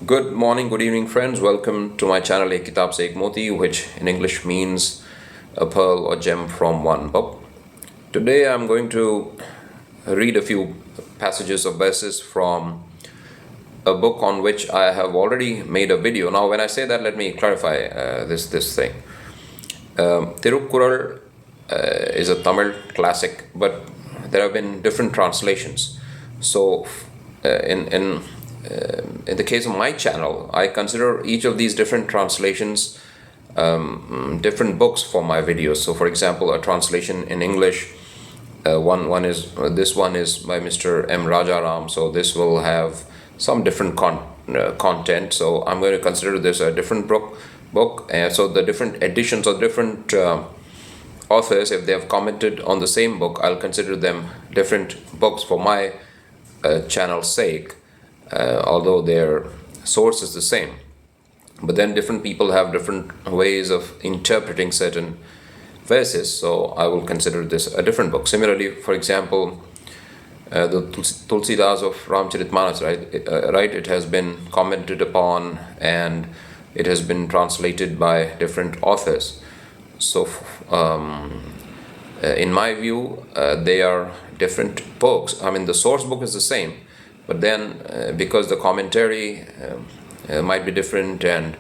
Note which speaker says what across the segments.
Speaker 1: Good morning, good evening, friends. Welcome to my channel, Ek Kitab Se Ek Moti, which in English means a pearl or gem from one book. Today I'm going to read a few passages of verses from a book on which I have already made a video. Now, when I say that, let me clarify this thing. Thirukkural is a Tamil classic, but there have been different translations. So, in the case of my channel, I consider each of these different translations different books for my videos. So, for example, a translation in English, this one is by Mr. M. Rajaram. So this will have some different content. So I'm going to consider this a different book. So the different editions or different authors, if they have commented on the same book, I'll consider them different books for my channel's sake, although their source is the same. But then different people have different ways of interpreting certain verses, so I will consider this a different book. Similarly, for example, the Tulsidas of Ramcharitmanas, right? It has been commented upon and it has been translated by different authors. So, in my view, they are different books. I mean, the source book is the same, but then because the commentary might be different and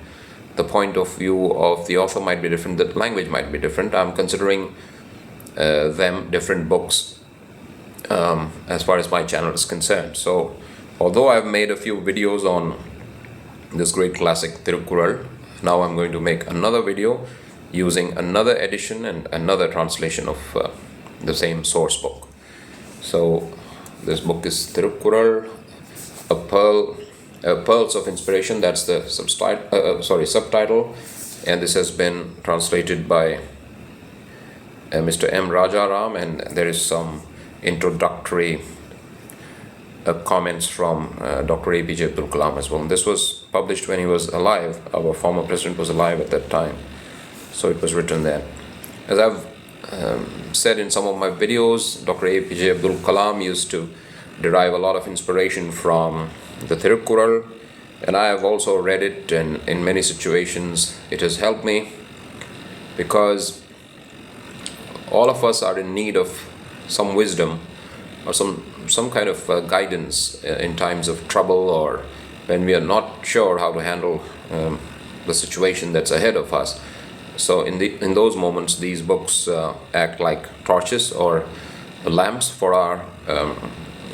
Speaker 1: the point of view of the author might be different, the language might be different, I'm considering them different books as far as my channel is concerned. So, although I've made a few videos on this great classic Thirukkural, now I'm going to make another video using another edition and another translation of the same source book. So this book is Thirukkural, Pearls of Inspiration. That's the subtitle, and this has been translated by Mr. M. Rajaram, and there is some introductory comments from Dr. APJ Abdul Kalam as well. And this was published when he was alive. Our former president was alive at that time, so it was written there. As I've said in some of my videos, Dr. APJ Abdul Kalam used to derive a lot of inspiration from the Thirukkural, and I have also read it, and in many situations it has helped me, because all of us are in need of some wisdom or some kind of guidance in times of trouble, or when we are not sure how to handle the situation that's ahead of us. So in those moments, these books act like torches or lamps for our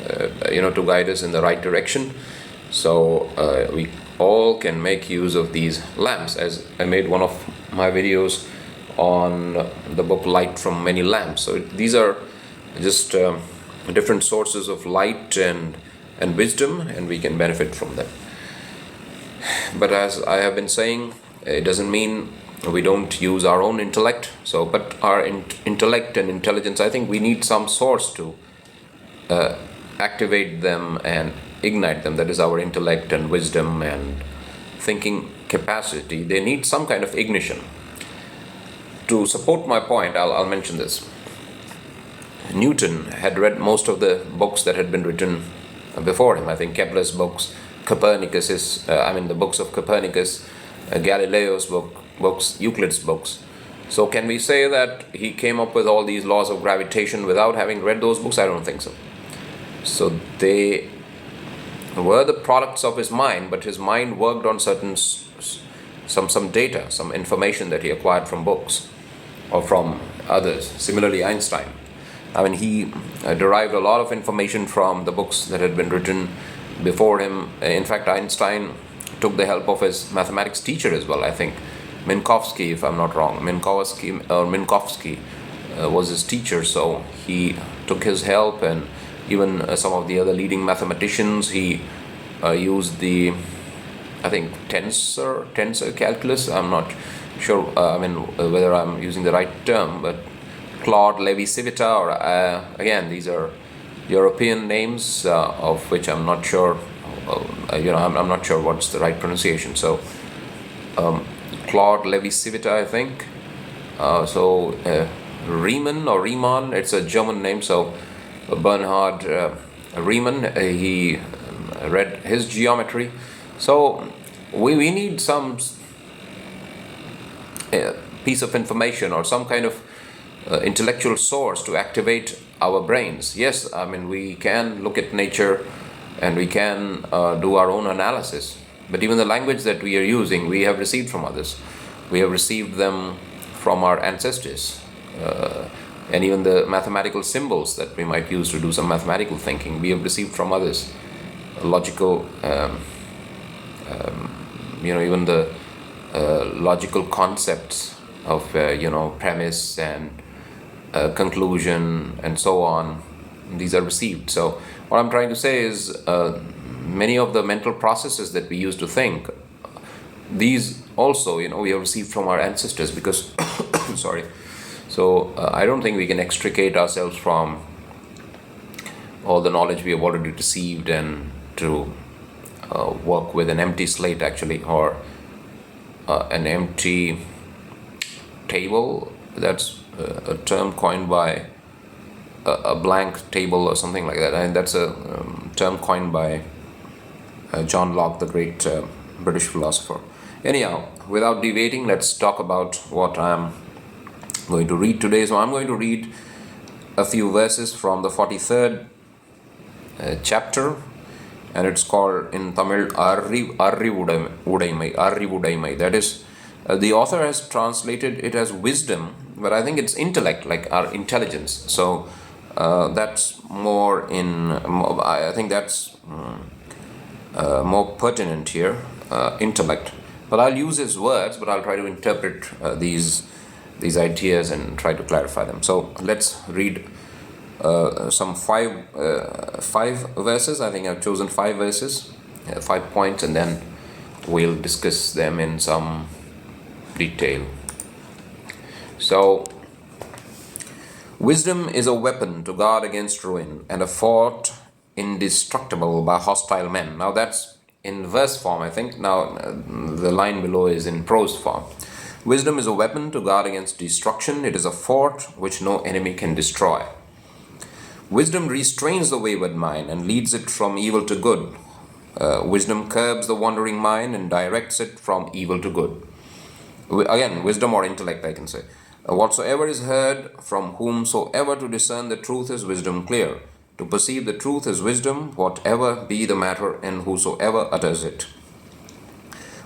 Speaker 1: to guide us in the right direction. So we all can make use of these lamps, as I made one of my videos on the book Light from Many Lamps. So these are just different sources of light and wisdom, and we can benefit from them. But as I have been saying, it doesn't mean we don't use our own intellect. So, but our intellect and intelligence, I think we need some source to activate them and ignite them. That is our intellect and wisdom and thinking capacity. They need some kind of ignition. To support my point, I'll mention this. Newton had read most of the books that had been written before him. I think Kepler's books, the books of Copernicus, Galileo's books, Euclid's books. So can we say that he came up with all these laws of gravitation without having read those books? I don't think so. So they were the products of his mind, but his mind worked on certain some data, some information that he acquired from books or from others. Similarly, Einstein. I mean, he derived a lot of information from the books that had been written before him. In fact, Einstein took the help of his mathematics teacher as well. I think Minkowski, if I'm not wrong, Minkowski was his teacher. So he took his help, and even some of the other leading mathematicians. He used the, I think, tensor calculus. I'm not sure. Whether I'm using the right term, but Claude Lévi-Civita, or again, these are European names of which I'm not sure. I'm not sure what's the right pronunciation. So Claude Lévi-Civita, I think. Riemann, it's a German name. So Bernhard Riemann, he read his geometry. So we need some piece of information or some kind of intellectual source to activate our brains. Yes, I mean, we can look at nature and we can do our own analysis, but even the language that we are using, we have received from others. We have received them from our ancestors. And even the mathematical symbols that we might use to do some mathematical thinking, we have received from others. Logical, even the logical concepts of, premise and conclusion and so on, these are received. So what I'm trying to say is many of the mental processes that we use to think, these also, we have received from our ancestors because, sorry. So I don't think we can extricate ourselves from all the knowledge we have already received and to work with an empty slate actually, or an empty table. That's a term coined by a blank table or something like that. And that's a term coined by John Locke, the great British philosopher. Anyhow, without deviating, let's talk about what I'm going to read today. So I'm going to read a few verses from the 43rd chapter, and it's called in Tamil Arrivudaimai. That is, the author has translated it as wisdom, but I think it's intellect, like our intelligence. So that's more I think that's more pertinent here, intellect. But I'll use his words, but I'll try to interpret these ideas and try to clarify them. So let's read some five verses. I think I've chosen 5 verses, 5 points, and then we'll discuss them in some detail. So, wisdom is a weapon to guard against ruin and a fort indestructible by hostile men. Now that's in verse form, I think. Now the line below is in prose form. Wisdom is a weapon to guard against destruction. It is a fort which no enemy can destroy. Wisdom restrains the wayward mind and leads it from evil to good. Wisdom curbs the wandering mind and directs it from evil to good. Again, wisdom or intellect, I can say. Whatsoever is heard from whomsoever, to discern the truth is wisdom clear. To perceive the truth is wisdom, whatever be the matter, and whosoever utters it.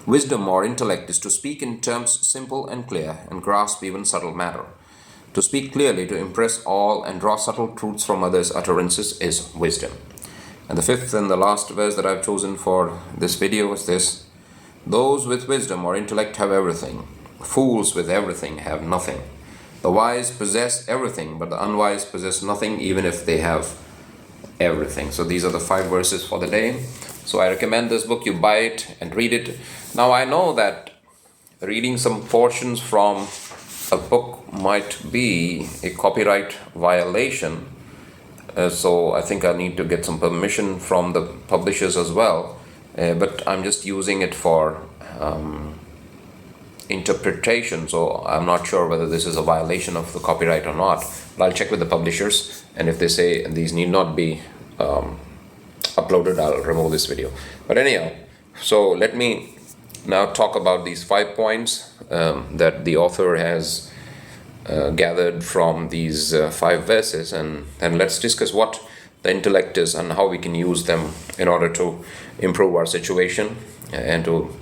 Speaker 1: Wisdom or intellect is to speak in terms simple and clear, and grasp even subtle matter. To speak clearly, to impress all, and draw subtle truths from others' utterances is wisdom. And the 5th and the last verse that I've chosen for this video is this: those with wisdom or intellect have everything. Fools with everything have nothing. The wise possess everything, but the unwise possess nothing, even if they have everything. So these are the 5 verses for the day. So I recommend this book. You buy it and read it. Now I know that reading some portions from a book might be a copyright violation. So I think I need to get some permission from the publishers as well. But I'm just using it for interpretation, so I'm not sure whether this is a violation of the copyright or not. But I'll check with the publishers, and if they say these need not be uploaded, I'll remove this video. But anyhow, so let me now talk about these 5 points that the author has gathered from these 5 verses, and let's discuss what the intellect is and how we can use them in order to improve our situation and to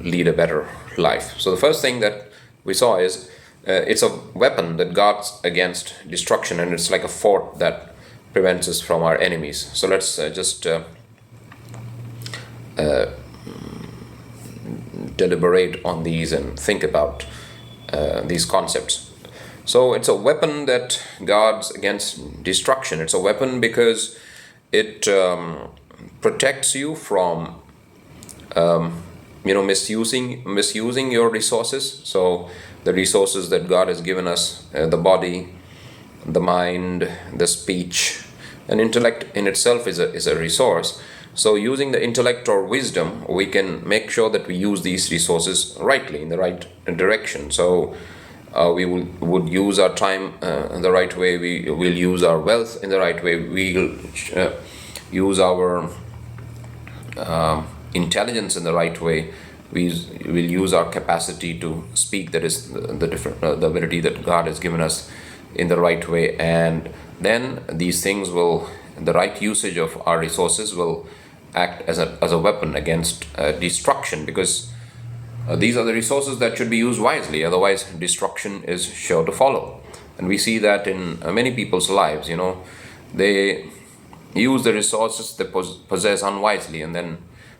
Speaker 1: lead a better life. So the first thing that we saw is it's a weapon that guards against destruction, and it's like a fort that prevents us from our enemies. So let's just deliberate on these and think about these concepts. So it's a weapon that guards against destruction. It's a weapon because it protects you from misusing your resources. So the resources that God has given us, the body, the mind, the speech, and intellect in itself is a resource. So using the intellect or wisdom, we can make sure that we use these resources rightly, in the right direction. So we would use our time in the right way. We will use our wealth in the right way. We will use our intelligence in the right way, we will use our capacity to speak, that is the different the ability that God has given us, in the right way. And then these things will, the right usage of our resources will act as a weapon against destruction, because these are the resources that should be used wisely, otherwise destruction is sure to follow. And we see that in many people's lives. They use the resources they possess unwisely, and then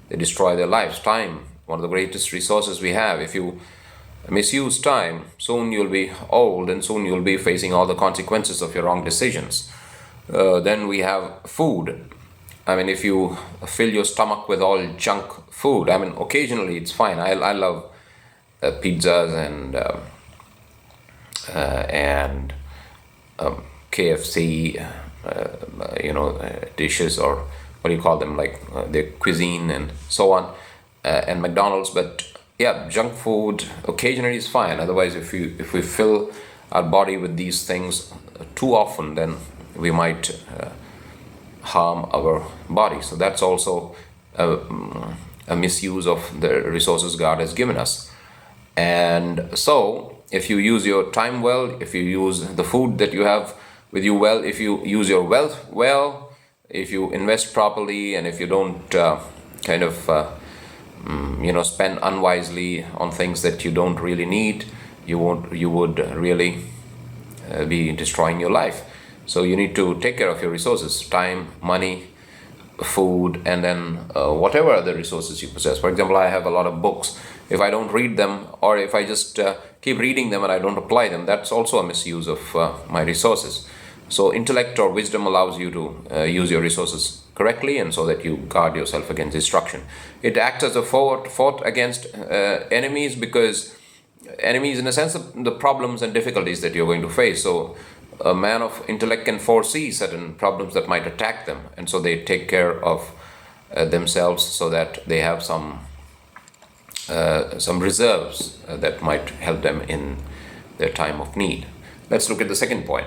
Speaker 1: they destroy their lives. Time, one of the greatest resources we have. If you misuse time, soon you'll be old, and soon you'll be facing all the consequences of your wrong decisions. Then we have food. I mean, if you fill your stomach with all junk food, I mean, occasionally it's fine. I love pizzas and KFC, dishes, or what do you call them, like their cuisine and so on, and McDonald's. But yeah, junk food occasionally is fine. Otherwise, if we fill our body with these things too often, then we might harm our body. So that's also a misuse of the resources God has given us. And so if you use your time well, if you use the food that you have with you well, if you use your wealth well, if you invest properly, and if you don't spend unwisely on things that you don't really need, you would really be destroying your life. So you need to take care of your resources: time, money, food, and then whatever other resources you possess. For example, I have a lot of books. If I don't read them, or if I just keep reading them and I don't apply them, that's also a misuse of my resources. So intellect or wisdom allows you to use your resources correctly, and so that you guard yourself against destruction. It acts as a fort against enemies, because enemies, in a sense, the problems and difficulties that you're going to face. So a man of intellect can foresee certain problems that might attack them, and so they take care of themselves, so that they have some reserves that might help them in their time of need. Let's look at the second point.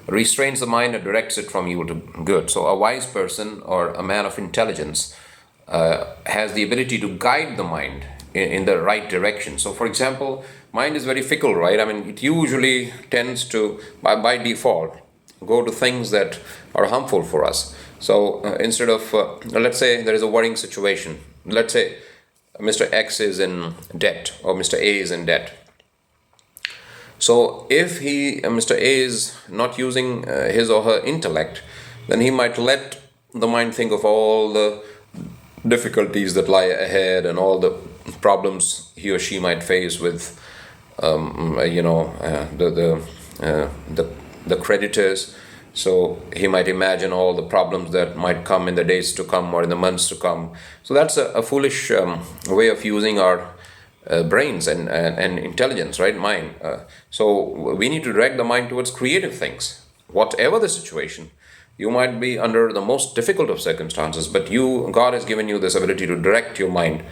Speaker 1: Restrains the mind and directs it from evil to good. So a wise person, or a man of intelligence, has the ability to guide the mind in the right direction. So for example, mind is very fickle, right? I mean, it usually tends to, by default, go to things that are harmful for us. So instead of, let's say there is a worrying situation. Let's say Mr. X is in debt, or Mr. A is in debt. So if Mr. A is not using his or her intellect, then he might let the mind think of all the difficulties that lie ahead, and all the problems he or she might face with the creditors. So he might imagine all the problems that might come in the days to come, or in the months to come. So that's a foolish way of using our brains and intelligence, right? Mind. So we need to direct the mind towards creative things. Whatever the situation, you might be under the most difficult of circumstances, but God has given you this ability to direct your mind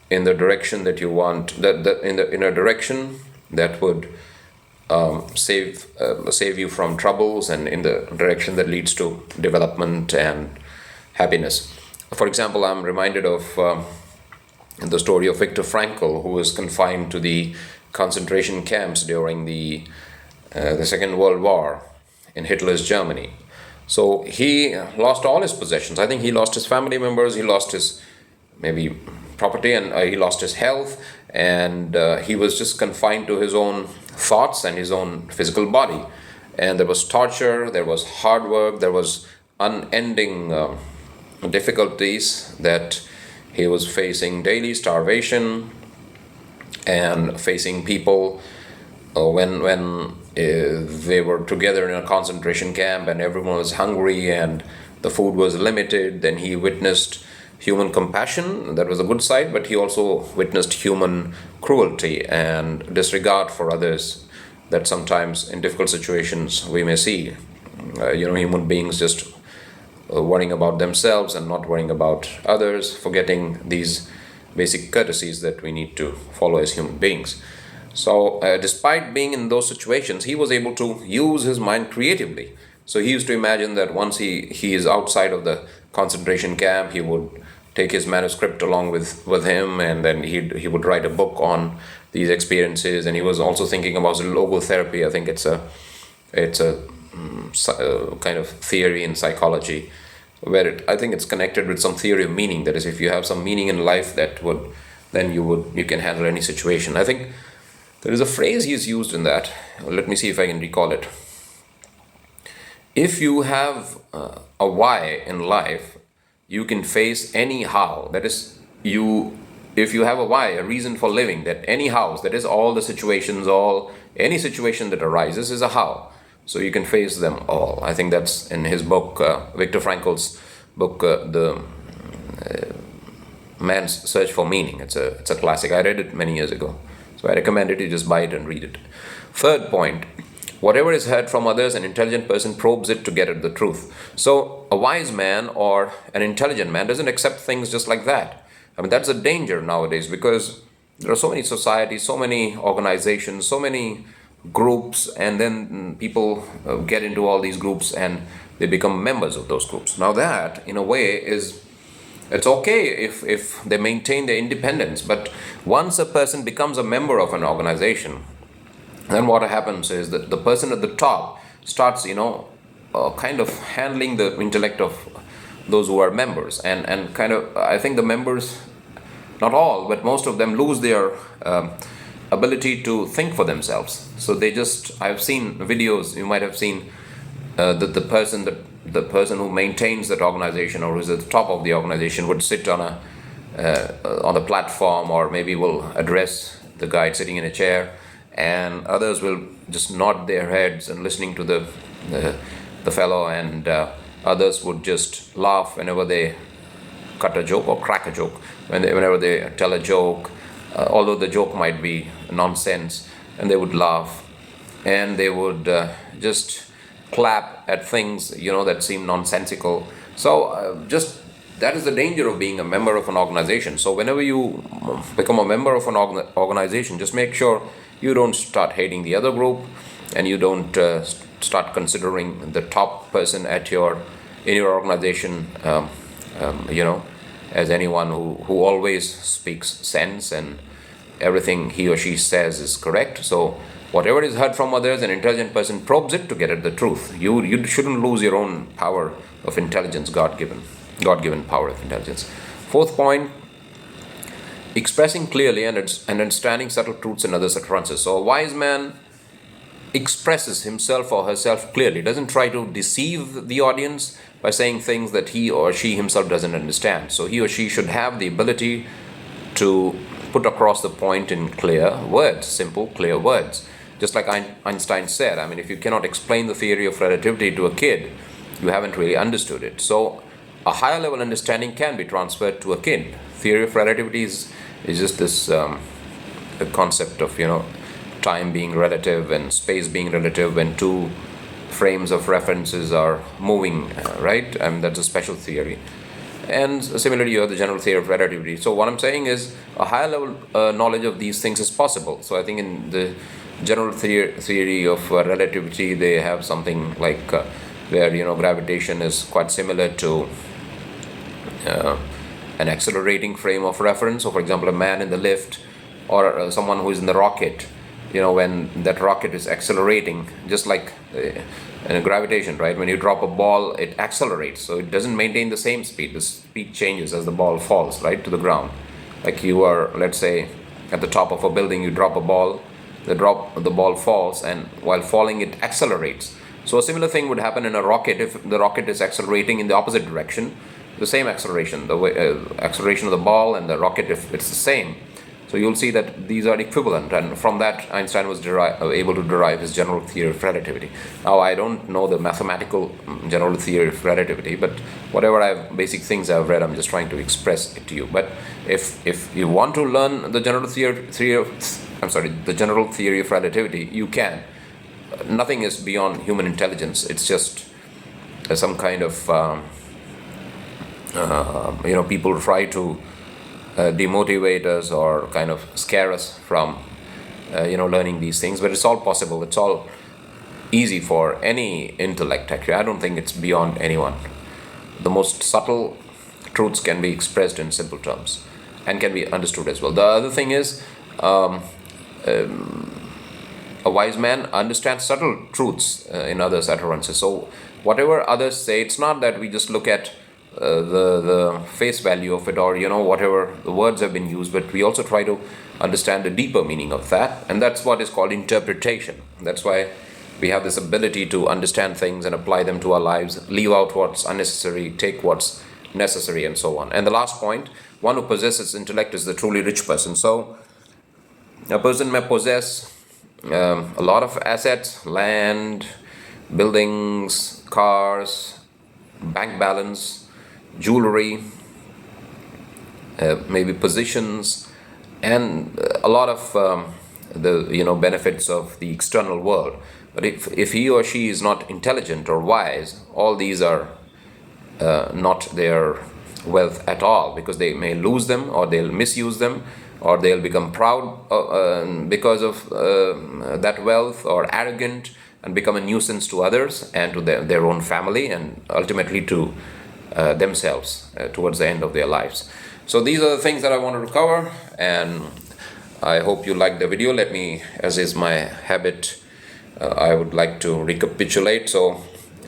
Speaker 1: in the direction that you want, in a direction that would save you from troubles, and in the direction that leads to development and happiness. For example, I'm reminded of the story of Viktor Frankl, who was confined to the concentration camps during the Second World War in Hitler's Germany. So he lost all his possessions. I think he lost his family members, he lost his maybe property, and he lost his health, and he was just confined to his own thoughts and his own physical body. And there was torture, there was hard work, there was unending difficulties that he was facing: daily starvation, and facing people when they were together in a concentration camp and everyone was hungry and the food was limited. Then he witnessed human compassion, that was a good side, but he also witnessed human cruelty and disregard for others that sometimes in difficult situations we may see. Human beings just worrying about themselves and not worrying about others, forgetting these basic courtesies that we need to follow as human beings. So despite being in those situations, he was able to use his mind creatively. So he used to imagine that once he is outside of the concentration camp, he would take his manuscript along with him, and then he would write a book on these experiences. And he was also thinking about logotherapy. I think it's a kind of theory in psychology where I think it's connected with some theory of meaning. That is, if you have some meaning in life, you can handle any situation. I think there is a phrase he's used in that. Let me see if I can recall it. If you have a why in life, you can face any how. That is, if you have a why, a reason for living, that any hows, that is all the situations, any situation that arises is a how. So you can face them all. I think that's in his book, Viktor Frankl's book, The Man's Search for Meaning. It's a classic. I read it many years ago. So I recommend it. You just buy it and read it. Third point, whatever is heard from others, an intelligent person probes it to get at the truth. So a wise man or an intelligent man doesn't accept things just like that. I mean, that's a danger nowadays, because there are so many societies, so many organizations, so many groups, and then people get into all these groups and they become members of those groups. Now that, in a way, it's okay if they maintain their independence, but once a person becomes a member of an organization, then what happens is that the person at the top starts, kind of handling the intellect of those who are members, and kind of, I think the members, not all, but most of them lose their ability to think for themselves. So I've seen videos, you might have seen that the person who maintains that organization or who's at the top of the organization would sit on a platform, or maybe will address the guy sitting in a chair, and others will just nod their heads and listening to the fellow, and others would just laugh whenever they cut a joke or crack a joke, whenever they tell a joke, although the joke might be nonsense, and they would laugh, and they would just clap at things that seem nonsensical. So that is the danger of being a member of an organization. So whenever you become a member of an organization, just make sure you don't start hating the other group, and you don't start considering the top person in your organization as anyone who always speaks sense and everything he or she says is correct. So whatever is heard from others, an intelligent person probes it to get at the truth. You shouldn't lose your own power of intelligence, God-given power of intelligence. Fourth point, expressing clearly and understanding subtle truths in others' utterances. So a wise man expresses himself or herself clearly, doesn't try to deceive the audience by saying things that he or she himself doesn't understand. So he or she should have the ability to put across the point in clear words, simple, clear words. Just like Einstein said, I mean, if you cannot explain the theory of relativity to a kid, you haven't really understood it. So a higher level understanding can be transferred to a kid. Theory of relativity is just this concept of time being relative and space being relative when two frames of references are moving, right? That's a special theory. And similarly, you have the general theory of relativity. So what I'm saying is a higher level knowledge of these things is possible. So I think in the general theory of relativity, they have something like where gravitation is quite similar to an accelerating frame of reference. So for example, a man in the lift, or someone who is in the rocket, when that rocket is accelerating, just like in gravitation, right? When you drop a ball, it accelerates, so it doesn't maintain the same speed. The speed changes as the ball falls, right, to the ground. Like you are, let's say, at the top of a building, you drop a ball, the ball falls, and while falling, it accelerates. So a similar thing would happen in a rocket. If the rocket is accelerating in the opposite direction, the same acceleration, the acceleration of the ball and the rocket, if it's the same. So you'll see that these are equivalent, and from that Einstein was able to derive his general theory of relativity. Now I don't know the mathematical general theory of relativity, but whatever basic things I've read, I'm just trying to express it to you. But if you want to learn the general theory of relativity, you can. Nothing is beyond human intelligence. It's just some kind of people try to demotivate us or kind of scare us from learning these things, but it's all possible. It's all easy for any intellect, actually. I don't think it's beyond anyone. The most subtle truths can be expressed in simple terms and can be understood as well. The other thing is, a wise man understands subtle truths in others' utterances. So whatever others say, it's not that we just look at the face value of it, or whatever the words have been used, but we also try to understand the deeper meaning of that, and that's what is called interpretation. That's why we have this ability to understand things and apply them to our lives, leave out what's unnecessary, take what's necessary, and so on. And the last point, one who possesses intellect is the truly rich person. So a person may possess a lot of assets, land, buildings, cars, bank balance, jewelry, maybe positions, and a lot of the benefits of the external world. But if he or she is not intelligent or wise, all these are not their wealth at all, because they may lose them, or they'll misuse them, or they'll become proud because of that wealth, or arrogant and become a nuisance to others and to their own family, and ultimately to themselves towards the end of their lives. So these are the things that I wanted to cover, and I hope you liked the video. Let me, as is my habit, I would like to recapitulate. So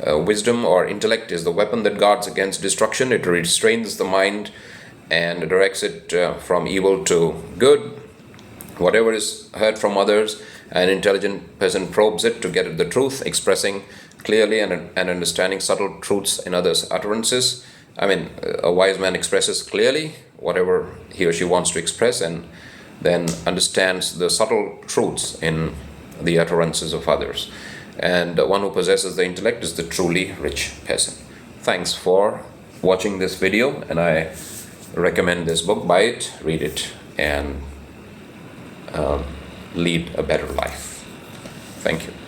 Speaker 1: wisdom or intellect is the weapon that guards against destruction. It restrains the mind and directs it from evil to good. Whatever is heard from others, an intelligent person probes it to get at the truth, expressing clearly and understanding subtle truths in others' utterances. I mean, a wise man expresses clearly whatever he or she wants to express, and then understands the subtle truths in the utterances of others. And one who possesses the intellect is the truly rich person. Thanks for watching this video, and I recommend this book. Buy it, read it, and lead a better life. Thank you.